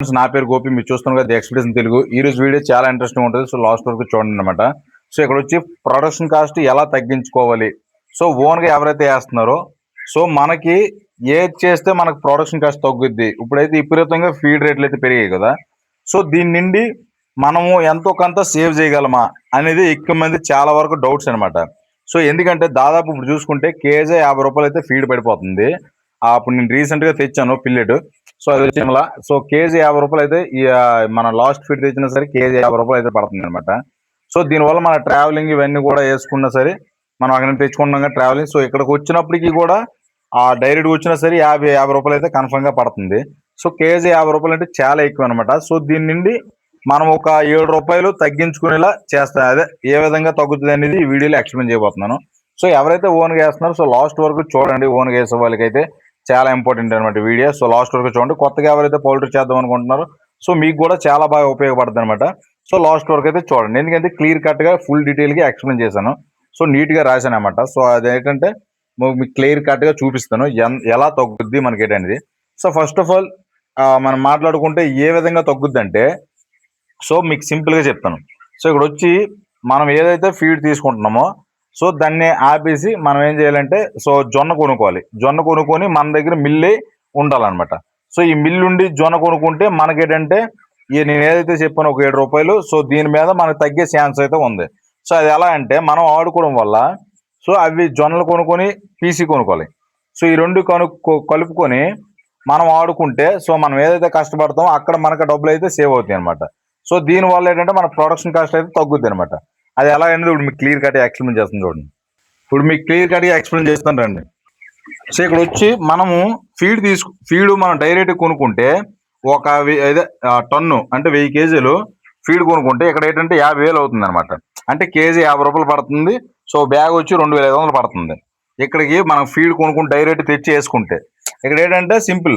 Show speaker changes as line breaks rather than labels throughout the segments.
నా పేరు గోపి, మీరు చూస్తున్నారు కదా ఎక్స్ప్రెషన్ తెలుగు. ఈ రోజు వీడియో చాలా ఇంట్రెస్టింగ్ ఉంటుంది. సో లాస్ట్ వరకు చూడండి అనమాట. సో ఇక్కడ వచ్చి ప్రొడక్షన్ కాస్ట్ ఎలా తగ్గించుకోవాలి, సో ఓన్గా ఎవరైతే వేస్తున్నారో సో మనకి ఏది చేస్తే మనకు ప్రొడక్షన్ కాస్ట్ తగ్గుద్ది. ఇప్పుడైతే విపరీతంగా ఫీడ్ రేట్లు అయితే పెరిగాయి కదా. సో దీని నుండి మనము ఎంతో కొంత సేవ్ చేయగలమా అనేది ఎక్కువ మంది చాలా వరకు డౌట్స్ అనమాట. సో ఎందుకంటే దాదాపు ఇప్పుడు చూసుకుంటే కేజీ 50 రూపాయలు అయితే ఫీడ్ పడిపోతుంది. అప్పుడు నేను రీసెంట్గా తెచ్చాను పిల్లెట్. సో అది వచ్చి సో కేజీ 50 రూపాయలు అయితే మన లాస్ట్ ఫీడ్ తెచ్చినా సరే కేజీ 50 రూపాయలు అయితే పడుతుంది అనమాట. సో దీనివల్ల మన ట్రావెలింగ్ ఇవన్నీ కూడా వేసుకున్నా సరే మనం అక్కడ తెచ్చుకున్నాం ట్రావెలింగ్. సో ఇక్కడికి వచ్చినప్పటికీ కూడా డైరెక్ట్గా వచ్చినా సరే 50 రూపాయలు అయితే కన్ఫర్మ్గా పడుతుంది. సో కేజీ 50 రూపాయలు అంటే చాలా ఎక్కువ అనమాట. సో దీని నుండి మనం ఒక 7 రూపాయలు తగ్గించుకునేలా చేస్తాం. అదే ఏ విధంగా తగ్గుతుంది అనేది ఈ వీడియోలో ఎక్స్ప్లెయిన్ చేయబోతున్నాను. సో ఎవరైతే ఓన్గా వేస్తున్నారో సో లాస్ట్ వరకు చూడండి. ఓన్గా వేసే వాళ్ళకైతే చాలా ఇంపార్టెంట్ అనమాట వీడియో. సో లాస్ట్ వరకు చూడండి. కొత్తగా ఎవరైతే పౌల్ట్రీ చేద్దాం అనుకుంటున్నారో సో మీకు కూడా చాలా బాగా ఉపయోగపడుతుంది అనమాట. సో లాస్ట్ వరకు అయితే చూడండి, ఎందుకంటే క్లియర్ కట్గా ఫుల్ డీటెయిల్గా ఎక్స్ప్లెయిన్ చేశాను. సో నీట్గా రాశాను అనమాట. సో అదేంటంటే మీకు క్లియర్ కట్గా చూపిస్తాను ఎలా తగ్గుద్ది మనకి ఏంటనేది. సో ఫస్ట్ ఆఫ్ ఆల్ మనం మాట్లాడుకుంటే ఏ విధంగా తగ్గుద్ది అంటే సో మీకు సింపుల్గా చెప్తాను. సో ఇక్కడ వచ్చి మనం ఏదైతే ఫీడ్ తీసుకుంటున్నామో సో దాన్ని ఆపేసి మనం ఏం చేయాలంటే సో జొన్న కొనుక్కోవాలి. జొన్న కొనుక్కొని మన దగ్గర మిల్లే ఉండాలన్నమాట. సో ఈ మిల్లు ఉండి జొన్న కొనుక్కుంటే మనకేంటంటే నేను ఏదైతే చెప్పానో ఒక 7 రూపాయలు, సో దీని మీద మనకు తగ్గే ఛాన్స్ అయితే ఉంది. సో అది ఎలా అంటే మనం ఆడుకోవడం వల్ల సో అవి జొన్నలు కొనుక్కొని పీసీ కొనుక్కోవాలి. సో ఈ రెండు కలుపుకొని మనం ఆడుకుంటే సో మనం ఏదైతే కష్టపడతామో అక్కడ మనకు డబ్బులు అయితే సేవ్ అవుతాయి అనమాట. సో దీనివల్ల ఏంటంటే మన ప్రొడక్షన్ కాస్ట్ అయితే తగ్గుద్ది అనమాట. అది ఎలా అనేది ఇప్పుడు మీకు క్లియర్ కట్గా ఎక్స్ప్లెయిన్ చేస్తాను చూడండి. ఇప్పుడు మీకు క్లియర్ కట్గా ఎక్స్ప్లెయిన్ చేస్తాను రండి. సో ఇక్కడ వచ్చి మనము ఫీడ్ మనం డైరెక్ట్ కొనుక్కుంటే ఒక టన్ను అంటే 1000 కేజీలు ఫీడ్ కొనుక్కుంటే ఇక్కడ ఏంటంటే 50,000 అవుతుంది అనమాట. అంటే కేజీ 50 రూపాయలు పడుతుంది. సో బ్యాగ్ వచ్చి 2500 పడుతుంది. ఇక్కడికి మనం ఫీడ్ కొనుక్కుంటే డైరెక్ట్ తెచ్చి వేసుకుంటే ఇక్కడ ఏంటంటే సింపుల్,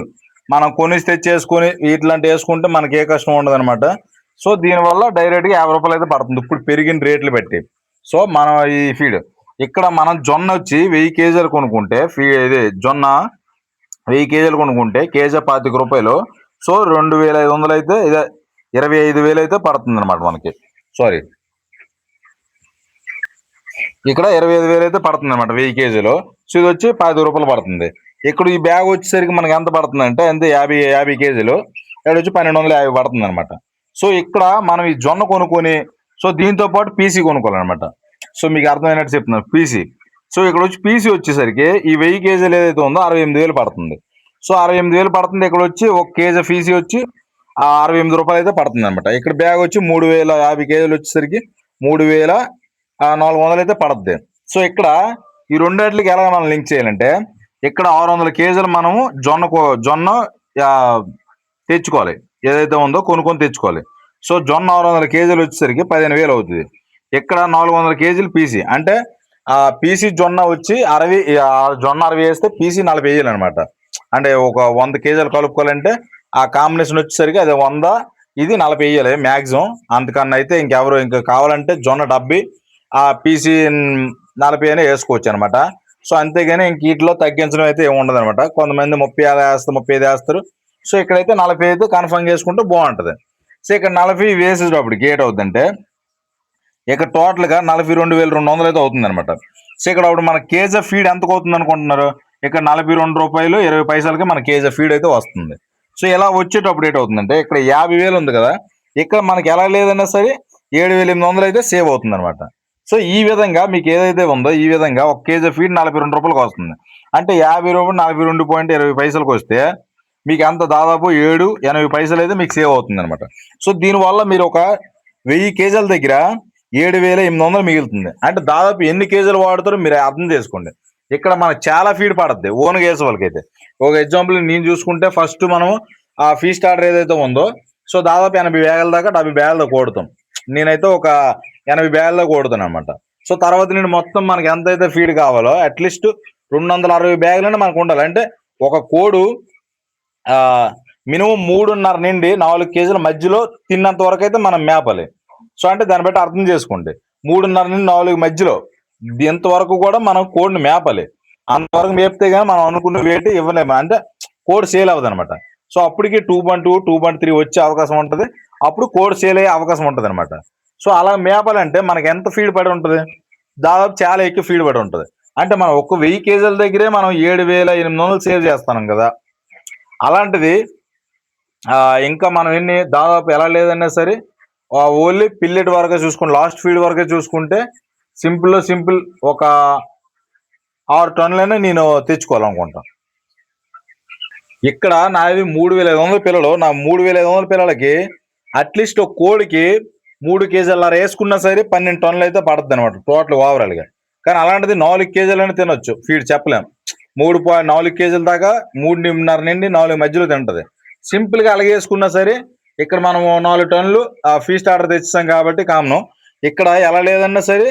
మనం కొనేసి తెచ్చి వేసుకొని ఇట్లాంటి వేసుకుంటే మనకి ఏ కష్టం ఉండదు అనమాట. సో దీనివల్ల డైరెక్ట్గా 50 రూపాయలు అయితే పడుతుంది ఇప్పుడు పెరిగిన రేట్లు బట్టి. సో మనం ఈ ఫీడ్ ఇక్కడ మనం జొన్న వచ్చి 1000 కేజీలు కొనుక్కుంటే జొన్న 1000 కేజీలు కొనుక్కుంటే కేజీ 25 రూపాయలు. సో 2500 అయితే 25,000 అయితే పడుతుంది అనమాట మనకి. సారీ, ఇక్కడ 25,000 అయితే పడుతుంది అనమాట 1000 కేజీలు. సో ఇది వచ్చి 15 రూపాయలు పడుతుంది. ఇక్కడ ఈ బ్యాగ్ వచ్చేసరికి మనకి ఎంత పడుతుంది అంటే అంతే 50 కేజీలు. ఇక్కడ వచ్చి 1250 పడుతుంది అనమాట. సో ఇక్కడ మనం ఈ జొన్న కొనుక్కొని సో దీంతో పాటు పీసీ కొనుక్కోవాలన్నమాట. సో మీకు అర్థమైనట్టు చెప్తున్నాను పీసీ. సో ఇక్కడ వచ్చి పీసీ వచ్చేసరికి ఈ 1000 కేజీలు ఏదైతే ఉందో 68,000 పడుతుంది. సో 68,000 పడుతుంది. ఇక్కడ వచ్చి ఒక కేజీ పీసీ వచ్చి 68 రూపాయలు అయితే పడుతుంది అనమాట. ఇక్కడ బ్యాగ్ వచ్చి 3050 కేజీలు వచ్చేసరికి 3400 అయితే పడుతుంది. సో ఇక్కడ ఈ రెండింటికి ఎలా మనం లింక్ చేయాలంటే ఇక్కడ 600 కేజీలు మనము జొన్న తెచ్చుకోవాలి, ఏదైతే ఉందో కొనుక్కొని తెచ్చుకోవాలి. సో జొన్న 600 కేజీలు వచ్చేసరికి 15,000 అవుతుంది. ఇక్కడ 400 కేజీలు పీసీ అంటే పీసీ జొన్న వచ్చి 60, జొన్న 60 వేస్తే పీసీ 40 వేయాలి అనమాట. అంటే ఒక 100 కేజీలు కలుపుకోవాలంటే ఆ కాంబినేషన్ వచ్చేసరికి అది 100, ఇది 40 వేయాలి మ్యాక్సిమం. అంతకన్నా అయితే ఇంకెవరు ఇంకా కావాలంటే జొన్న 70, ఆ పీసీ 40 అయినా వేసుకోవచ్చు అనమాట. సో అంతేగాని ఇంక వీటిలో తగ్గించడం అయితే ఏమి ఉండదు అనమాట. కొంతమంది 30 వేస్తారు, 35 వేస్తారు. సో ఇక్కడైతే 40 అయితే కన్ఫర్మ్ చేసుకుంటే బాగుంటుంది. సో ఇక్కడ 40 వేసేటప్పటికి ఏటవుతుందంటే ఇక్కడ టోటల్గా 42,200 అయితే అవుతుంది అనమాట. సో ఇక్కడ అప్పుడు మన కేజీ ఫీడ్ ఎంతకు అవుతుంది అనుకుంటున్నారు? ఇక్కడ 42 రూపాయలు 20 పైసలకి మన కేజీ ఫీడ్ అయితే వస్తుంది. సో ఇలా వచ్చేటప్పుడు ఏటవుతుందంటే ఇక్కడ 50,000 ఉంది కదా, ఇక్కడ మనకి ఎలా లేదన్నా సరే 7,800 అయితే సేవ్ అవుతుంది అనమాట. సో ఈ విధంగా మీకు ఏదైతే ఉందో ఈ విధంగా ఒక కేజీ ఫీడ్ 42 రూపాయలకు వస్తుంది. అంటే 50 రూపాయలు 42.20 పైసలకు వస్తే మీకు అంత దాదాపు 780 పైసలు అయితే మీకు సేవ్ అవుతుంది అనమాట. సో దీనివల్ల మీరు ఒక 1000 కేజీల దగ్గర 7,800 మిగులుతుంది. అంటే దాదాపు ఎన్ని కేజీలు వాడుతారో మీరు అర్థం చేసుకోండి. ఇక్కడ మనకు చాలా ఫీడ్ పడుతుంది ఓన్గా వేసే వాళ్ళకైతే. ఒక ఎగ్జాంపుల్ నేను చూసుకుంటే ఫస్ట్ మనం ఆ ఫీడ్ స్టార్టర్ ఏదైతే ఉందో సో దాదాపు 80 బ్యాగుల దాకా 70 బ్యాగుల దాకా కొడతాం. నేనైతే ఒక 80 బ్యాగుల దాకా కొడుతాను అనమాట. సో తర్వాత నేను మొత్తం మనకి ఎంతైతే ఫీడ్ కావాలో అట్లీస్ట్ 260 బ్యాగులనే మనకు ఉండాలి. అంటే ఒక కోడు మినిమం 3.5 నుండి 4 కేజీల మధ్యలో తిన్నంత వరకు అయితే మనం మేపాలి. సో అంటే దాన్ని బట్టి అర్థం చేసుకోండి, 3.5 నుండి 4 మధ్యలో ఇంతవరకు కూడా మనం కోడిని మేపాలి. అంతవరకు మేపితే కానీ మనం అనుకున్న వెయిట్ ఇవ్వలేము, అంటే కోడి సేల్ అవ్వదు అనమాట. సో అప్పటికి 2.2 2.3 వచ్చే అవకాశం ఉంటుంది, అప్పుడు కోడి సేల్ అయ్యే అవకాశం ఉంటుంది అనమాట. సో అలా మేపాలంటే మనకి ఎంత ఫీడ్ పడి ఉంటుంది, దాదాపు చాలా ఎక్కువ ఫీడ్ పడి ఉంటుంది. అంటే మనం ఒక్క 1000 కేజీల దగ్గరే మనం 7,800 సేవ్ చేస్తాం కదా. అలాంటిది ఇంకా మనం దాదాపు ఎలా లేదన్నా సరే ఓన్లీ పిల్లెట్ వరకే చూసుకుంటే, లాస్ట్ ఫీడ్ వరకే చూసుకుంటే సింపుల్ ఒక 6 టన్నులైనా నేను తెచ్చుకోవాలనుకుంటాను. ఇక్కడ నాది 3,500 పిల్లలు. నా 3,500 పిల్లలకి అట్లీస్ట్ ఒక కోడికి 3 కేజీల వేసుకున్నా సరే 12 టన్నులు అయితే పడుతుంది అనమాట టోటల్ ఓవరాల్గా. కానీ అలాంటిది 4 కేజీలని తినొచ్చు ఫీడ్, చెప్పలేం. 3.4 కేజీల దాకా 3.5 నుండి 4 మధ్యలో తింటది. సింపుల్గా అలాగే వేసుకున్నా సరే ఇక్కడ మనం 4 టన్నులు ఫీడ్ స్టార్టర్ తెచ్చాం కాబట్టి కామను. ఇక్కడ ఎలా లేదన్నా సరే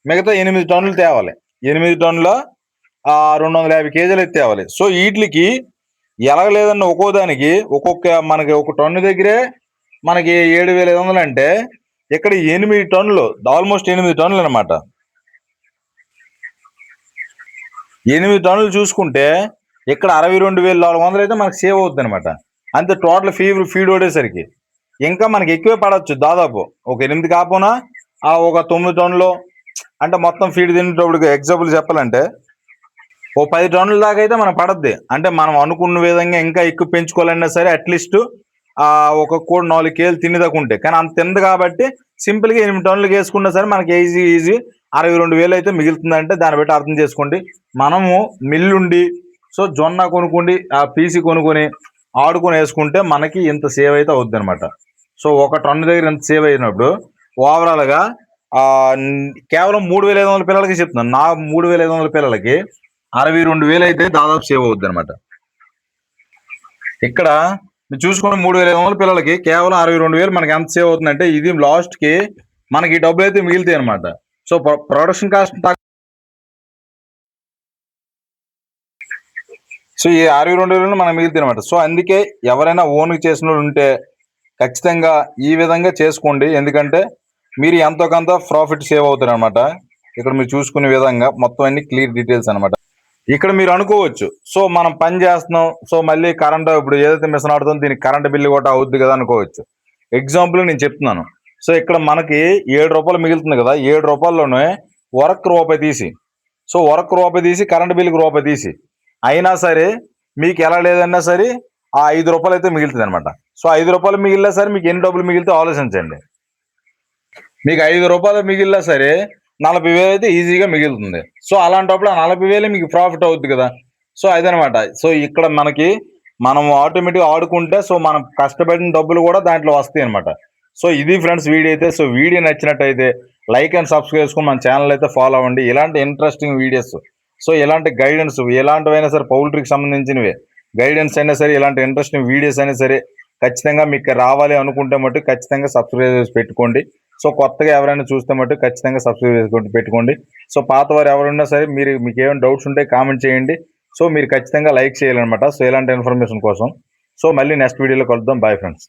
మిగతా 8 టన్నులు తేవాలి. 8 టన్నుల 250 కేజీలు అయితే తేవాలి. సో వీటికి ఎలా లేదన్నా ఒక్కో దానికి మనకి ఒక టన్ను దగ్గరే మనకి 7,500 అంటే ఇక్కడ 8 టన్నులు, ఆల్మోస్ట్ 8 టన్నులు అనమాట. 8 టన్నులు చూసుకుంటే ఇక్కడ 62,400 అయితే మనకు సేవ్ అవుతుంది అనమాట. అంతే టోటల్ ఫీడ్ పడేసరికి ఇంకా మనకి ఎక్కువే పడవచ్చు. దాదాపు ఒక 8 కాకపోయినా ఒక 9 టన్నులు, అంటే మొత్తం ఫీడ్ తినేటప్పుడు ఎగ్జాంపుల్ చెప్పాలంటే ఓ 10 టన్నుల దాకా అయితే మనకు పడద్ది. అంటే మనం అనుకున్న విధంగా ఇంకా ఎక్కువ పెంచుకోవాలన్నా సరే అట్లీస్ట్ ఒక కోడి 4 కేజీలు తినేదాకా ఉంటాయి. కానీ అంత తింది కాబట్టి సింపుల్గా 8 టన్నులకు వేసుకున్నా సరే మనకి ఈజీ 62,000 అయితే మిగులుతుందంటే దాన్ని బట్టి అర్థం చేసుకోండి. మనము మిల్లుండి సో జొన్న కొనుక్కోండి, పీసీ కొనుక్కొని ఆడుకొని వేసుకుంటే మనకి ఇంత సేవ్ అయితే అవుద్ది అనమాట. సో ఒక టన్ను దగ్గర ఇంత సేవ్ అయినప్పుడు ఓవరాల్గా కేవలం 3,500 పిల్లలకి చెప్తున్నాను. నా 3,500 పిల్లలకి 62,000 అయితే దాదాపు సేవ్ అవుద్ది అనమాట. ఇక్కడ చూసుకున్న 3,500 పిల్లలకి కేవలం 62,000 మనకి ఎంత సేవ్ అవుతుందంటే ఇది లాస్ట్ కి మనకి డబ్బులు అయితే మిగులుతాయి అనమాట. సో ప్రొడక్షన్ కాస్ట్ సో ఈ 62,000 మనకు మిగులుతాయి అనమాట. సో అందుకే ఎవరైనా ఓన్ చేసిన వాళ్ళు ఉంటే ఖచ్చితంగా ఈ విధంగా చేసుకోండి. ఎందుకంటే మీరు ఎంతో కొంత ప్రాఫిట్ సేవ్ అవుతారు అనమాట. ఇక్కడ మీరు చూసుకునే విధంగా మొత్తం అన్ని క్లియర్ డీటెయిల్స్ అనమాట. ఇక్కడ మీరు అనుకోవచ్చు, సో మనం పని చేస్తున్నాం, సో మళ్ళీ కరెంట్ ఇప్పుడు ఏదైతే మిషన్ ఆడుతుందో దీనికి కరెంట్ బిల్లు కూడా అవుద్ది కదా అనుకోవచ్చు. ఎగ్జాంపుల్ నేను చెప్తున్నాను. సో ఇక్కడ మనకి 7 రూపాయలు మిగులుతుంది కదా, 7 రూపాయల్లోనే వర్క్ రూపాయి తీసి, సో వర్క్ రూపాయి తీసి కరెంట్ బిల్లుకి రూపాయి తీసి అయినా సరే మీకు ఎలా లేదన్నా సరే ఆ 5 రూపాయలు అయితే మిగులుతుంది అనమాట. సో 5 రూపాయలు మిగిలినా సరే మీకు ఎన్ని డబ్బులు మిగిలితే ఆలోచించండి. మీకు 5 రూపాయలు మిగిలినా సరే 40,000 అయితే ఈజీగా మిగులుతుంది. సో అలాంటప్పుడు ఆ 40,000 మీకు ప్రాఫిట్ అవుద్ది కదా. సో అదనమాట. సో ఇక్కడ మనం ఆటోమేటిక్గా ఆడుకుంటే సో మనం కష్టపడిన డబ్బులు కూడా దాంట్లో వస్తాయి అనమాట. సో ఇది ఫ్రెండ్స్ వీడియో అయితే. సో వీడియో నచ్చినట్టయితే లైక్ అండ్ సబ్స్క్రైబ్ చేసుకుని మన ఛానల్ అయితే ఫాలో అవ్వండి. ఇలాంటి ఇంట్రెస్టింగ్ వీడియోస్, సో ఇలాంటి గైడెన్స్ ఎలాంటివైనా సరే పౌల్ట్రీకి సంబంధించినవి గైడెన్స్ అయినా సరే ఇలాంటి ఇంట్రెస్టింగ్ వీడియోస్ అయినా సరే ఖచ్చితంగా మీకు రావాలి అనుకుంటే మటు ఖచ్చితంగా సబ్స్క్రైబ్ చేసి పెట్టుకోండి. సో కొత్తగా ఎవరైనా చూస్తే మటు ఖచ్చితంగా సబ్స్క్రైబ్ చేసుకుంటూ పెట్టుకోండి. సో పాత వారు ఎవరున్నా సరే మీకు ఏమైనా డౌట్స్ ఉంటే కామెంట్ చేయండి. సో మీరు ఖచ్చితంగా లైక్ చేయాలన్నమాట. సో ఇలాంటి ఇన్ఫర్మేషన్ కోసం. సో మళ్ళీ నెక్స్ట్ వీడియోలో కలుద్దాం. Bye friends.